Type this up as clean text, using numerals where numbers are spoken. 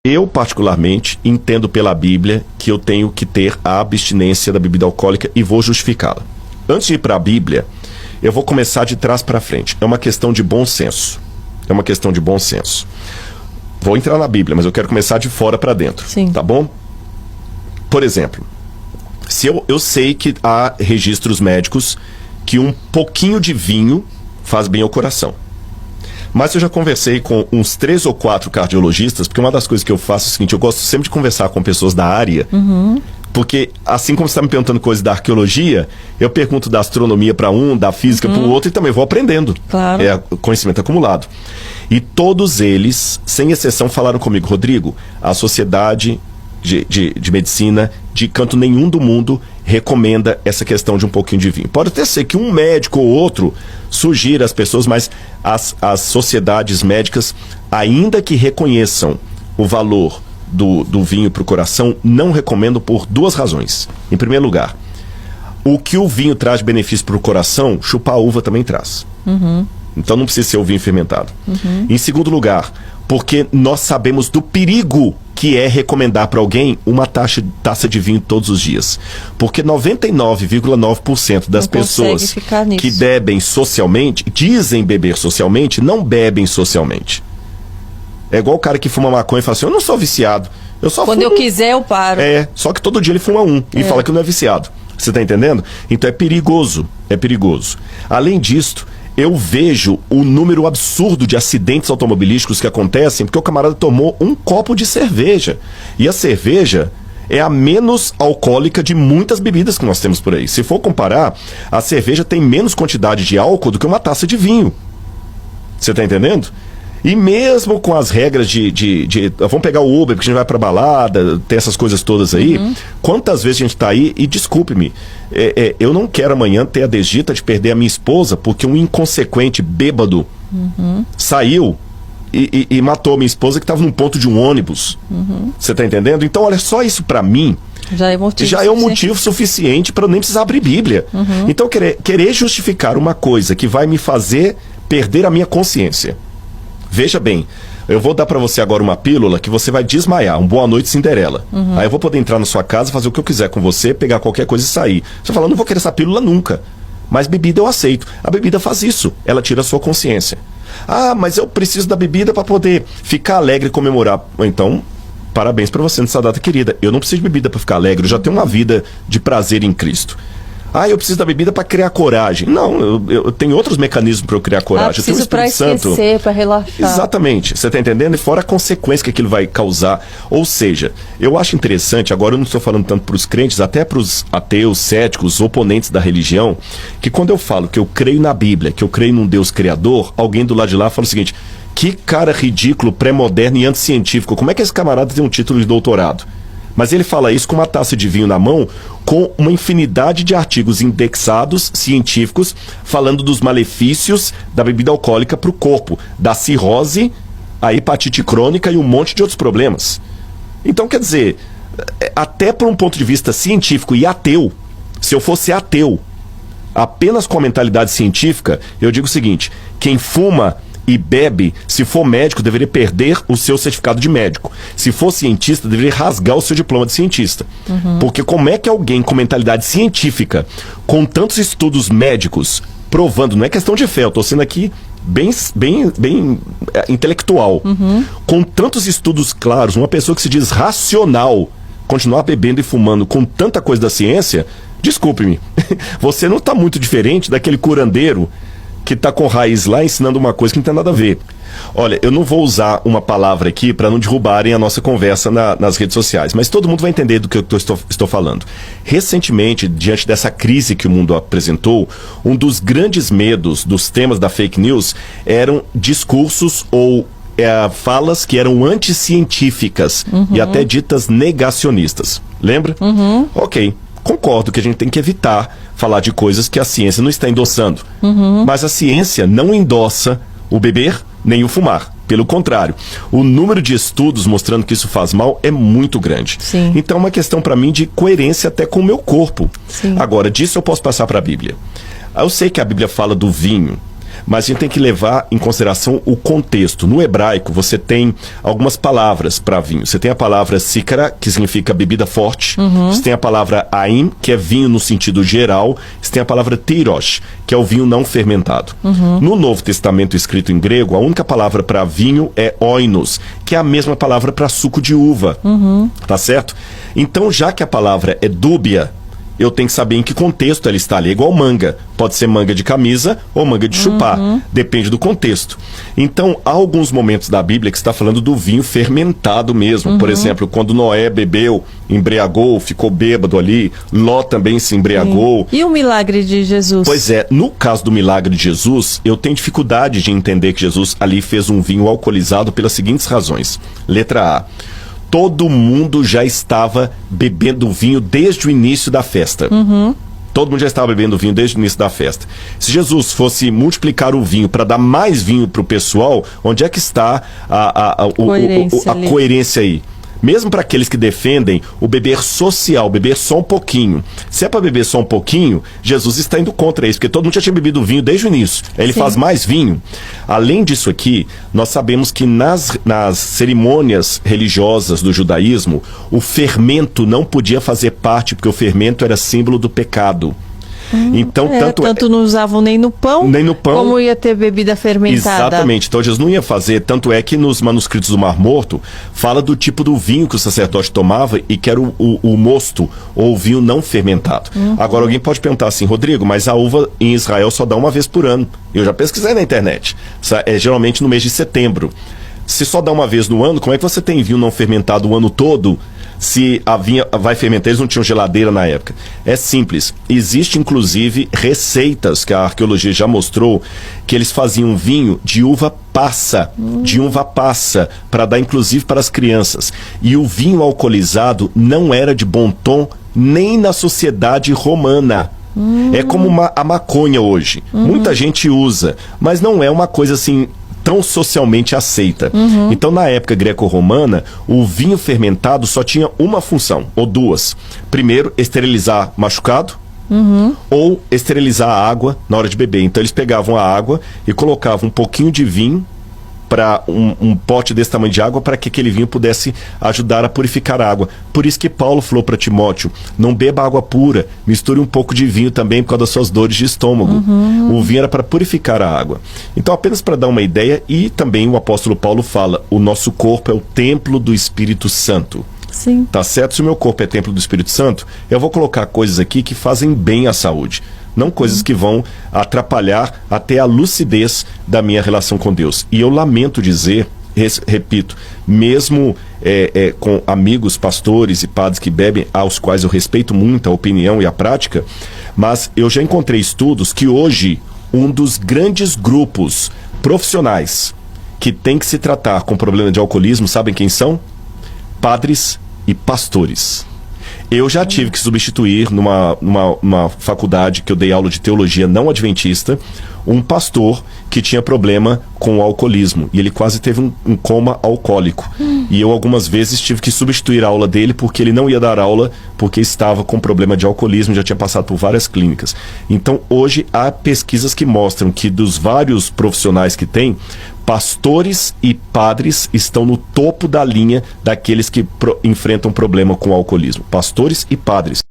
Eu, particularmente, entendo pela Bíblia que eu tenho que ter a abstinência da bebida alcoólica e vou justificá-la. Antes de ir para a Bíblia, eu vou começar de trás para frente. É uma questão de bom senso. É uma questão de bom senso. Vou entrar na Bíblia, mas eu quero começar de fora para dentro. Sim. Tá bom? Por exemplo, se eu sei que há registros médicos que um pouquinho de vinho faz bem ao coração. Mas eu já conversei com uns 3 ou 4 cardiologistas, porque uma das coisas que eu faço é o seguinte, eu gosto sempre de conversar com pessoas da área, porque assim como você está me perguntando coisas da arqueologia, eu pergunto da astronomia para um, da física para o outro e também vou aprendendo. Claro. É conhecimento acumulado. E todos eles, sem exceção, falaram comigo, Rodrigo, a Sociedade de Medicina de canto nenhum do mundo recomenda essa questão de um pouquinho de vinho. Pode até ser que um médico ou outro sugira às pessoas, mas as sociedades médicas, ainda que reconheçam o valor do vinho para o coração, não recomendam por 2 razões. Em primeiro lugar, o que o vinho traz de benefício para o coração, chupar a uva também traz. Então não precisa ser o vinho fermentado. Em segundo lugar, porque nós sabemos do perigo que é recomendar para alguém uma taça de vinho todos os dias. Porque 99,9% das pessoas que bebem socialmente, dizem beber socialmente, não bebem socialmente. É igual o cara que fuma maconha e fala assim, eu não sou viciado, eu só quando fumo. eu quiser eu paro. Só que todo dia ele fuma e fala que não é viciado. Você tá entendendo? Então é perigoso, Além disso, eu vejo o número absurdo de acidentes automobilísticos que acontecem porque o camarada tomou um copo de cerveja. E a cerveja é a menos alcoólica de muitas bebidas que nós temos por aí. Se for comparar, a cerveja tem menos quantidade de álcool do que uma taça de vinho. Você tá entendendo? E mesmo com as regras vamos pegar o Uber, porque a gente vai pra balada, tem essas coisas todas aí. Quantas vezes a gente tá aí, e desculpe-me, eu não quero amanhã ter a desdita de perder a minha esposa, porque um inconsequente bêbado saiu e matou a minha esposa que tava num ponto de um ônibus. Você tá entendendo? Então, olha, só isso pra mim já é um motivo suficiente para eu nem precisar abrir Bíblia. Então, querer justificar uma coisa que vai me fazer perder a minha consciência. Veja bem, eu vou dar pra você agora uma pílula que você vai desmaiar, um Boa Noite Cinderela. Aí eu vou poder entrar na sua casa, fazer o que eu quiser com você, pegar qualquer coisa e sair. Você fala, eu não vou querer essa pílula nunca. Mas bebida eu aceito. A bebida faz isso, ela tira a sua consciência. Ah, mas eu preciso da bebida pra poder ficar alegre e comemorar. Então, parabéns pra você nessa data querida. Eu não preciso de bebida pra ficar alegre, eu já tenho uma vida de prazer em Cristo. Ah, eu preciso da bebida para criar coragem. Não, eu tenho outros mecanismos para eu criar coragem. Eu tenho o Espírito Santo. Para relaxar. Exatamente, você está entendendo? E fora a consequência que aquilo vai causar. Ou seja, eu acho interessante, agora eu não estou falando tanto para os crentes, até para os ateus, céticos, oponentes da religião, que quando eu falo que eu creio na Bíblia, que eu creio num Deus criador, alguém do lado de lá fala o seguinte, que cara ridículo, pré-moderno e anticientífico, como é que esse camarada tem um título de doutorado? Mas ele fala isso com uma taça de vinho na mão, com uma infinidade de artigos indexados, científicos, falando dos malefícios da bebida alcoólica para o corpo, da cirrose, a hepatite crônica e um monte de outros problemas. Então, quer dizer, até por um ponto de vista científico e ateu, se eu fosse ateu, apenas com a mentalidade científica, eu digo o seguinte, quem fuma e bebe, se for médico, deveria perder o seu certificado de médico. Se for cientista, deveria rasgar o seu diploma de cientista. Porque como é que alguém com mentalidade científica, com tantos estudos médicos, provando, não é questão de fé, eu estou sendo aqui bem intelectual, com tantos estudos claros, uma pessoa que se diz racional, continuar bebendo e fumando com tanta coisa da ciência, desculpe-me, você não está muito diferente daquele curandeiro que está com raiz lá ensinando uma coisa que não tem nada a ver. Olha, eu não vou usar uma palavra aqui para não derrubarem a nossa conversa nas redes sociais, mas todo mundo vai entender do que eu estou falando. Recentemente, diante dessa crise que o mundo apresentou, um dos grandes medos dos temas da fake news eram discursos ou falas que eram anticientíficas e até ditas negacionistas. Lembra? Ok. Concordo que a gente tem que evitar falar de coisas que a ciência não está endossando. Mas a ciência não endossa o beber nem o fumar. Pelo contrário, o número de estudos mostrando que isso faz mal é muito grande. Sim. Então é uma questão para mim de coerência até com o meu corpo. Sim. Agora, disso eu posso passar para a Bíblia. Eu sei que a Bíblia fala do vinho, mas a gente tem que levar em consideração o contexto. No hebraico, você tem algumas palavras para vinho. Você tem a palavra sícara, que significa bebida forte. Você tem a palavra aim, que é vinho no sentido geral. Você tem a palavra tirosh, que é o vinho não fermentado. No Novo Testamento escrito em grego, a única palavra para vinho é oinos, que é a mesma palavra para suco de uva. Tá certo? Então, já que a palavra é dúbia, eu tenho que saber em que contexto ela está ali. É igual manga. Pode ser manga de camisa ou manga de chupar. Depende do contexto. Então, há alguns momentos da Bíblia que está falando do vinho fermentado mesmo. Por exemplo, quando Noé bebeu, embriagou, ficou bêbado ali. Ló também se embriagou. E o milagre de Jesus? Pois é, no caso do milagre de Jesus, eu tenho dificuldade de entender que Jesus ali fez um vinho alcoolizado pelas seguintes razões. Letra A. Todo mundo já estava bebendo vinho desde o início da festa. Todo mundo já estava bebendo vinho desde o início da festa. Se Jesus fosse multiplicar o vinho para dar mais vinho para o pessoal, onde é que está a coerência aí? Mesmo para aqueles que defendem o beber social, beber só um pouquinho. Se é para beber só um pouquinho, Jesus está indo contra isso, porque todo mundo já tinha bebido vinho desde o início. Aí ele faz mais vinho. Além disso aqui, nós sabemos que nas cerimônias religiosas do judaísmo, o fermento não podia fazer parte, porque o fermento era símbolo do pecado. Então, tanto não usavam nem no pão, como ia ter bebida fermentada. Exatamente, então Jesus não ia fazer, tanto é que nos manuscritos do Mar Morto fala do tipo do vinho que o sacerdote tomava e que era o mosto, ou o vinho não fermentado. Agora alguém pode perguntar assim, Rodrigo, mas a uva em Israel só dá uma vez por ano. Eu já pesquisei na internet, é geralmente no mês de setembro. Se só dá uma vez no ano, como é que você tem vinho não fermentado o ano todo? Se a vinha vai fermentar, eles não tinham geladeira na época. É simples. Existe, inclusive, receitas que a arqueologia já mostrou que eles faziam vinho de uva passa, para dar, inclusive, para as crianças. E o vinho alcoolizado não era de bom tom nem na sociedade romana. É como a maconha hoje. Muita gente usa, mas não é uma coisa assim tão socialmente aceita. Então, na época greco-romana, o vinho fermentado só tinha uma função, ou duas. Primeiro, esterilizar machucado, ou esterilizar a água na hora de beber. Então, eles pegavam a água e colocavam um pouquinho de vinho para um pote desse tamanho de água, para que aquele vinho pudesse ajudar a purificar a água. Por isso que Paulo falou para Timóteo, não beba água pura, misture um pouco de vinho também por causa das suas dores de estômago. O vinho era para purificar a água. Então, apenas para dar uma ideia, e também o apóstolo Paulo fala, o nosso corpo é o templo do Espírito Santo. Sim. Tá certo? Se o meu corpo é templo do Espírito Santo, eu vou colocar coisas aqui que fazem bem à saúde. Não coisas que vão atrapalhar até a lucidez da minha relação com Deus. E eu lamento dizer, repito, mesmo com amigos, pastores e padres que bebem, aos quais eu respeito muito a opinião e a prática, mas eu já encontrei estudos que hoje um dos grandes grupos profissionais que tem que se tratar com problema de alcoolismo, sabem quem são? Padres e pastores. Eu já tive que substituir numa faculdade que eu dei aula de teologia não adventista, um pastor que tinha problema com o alcoolismo. E ele quase teve um coma alcoólico. E eu algumas vezes tive que substituir a aula dele porque ele não ia dar aula porque estava com problema de alcoolismo, já tinha passado por várias clínicas. Então hoje há pesquisas que mostram que dos vários profissionais que tem, pastores e padres estão no topo da linha daqueles que enfrentam problema com o alcoolismo. Pastores e padres.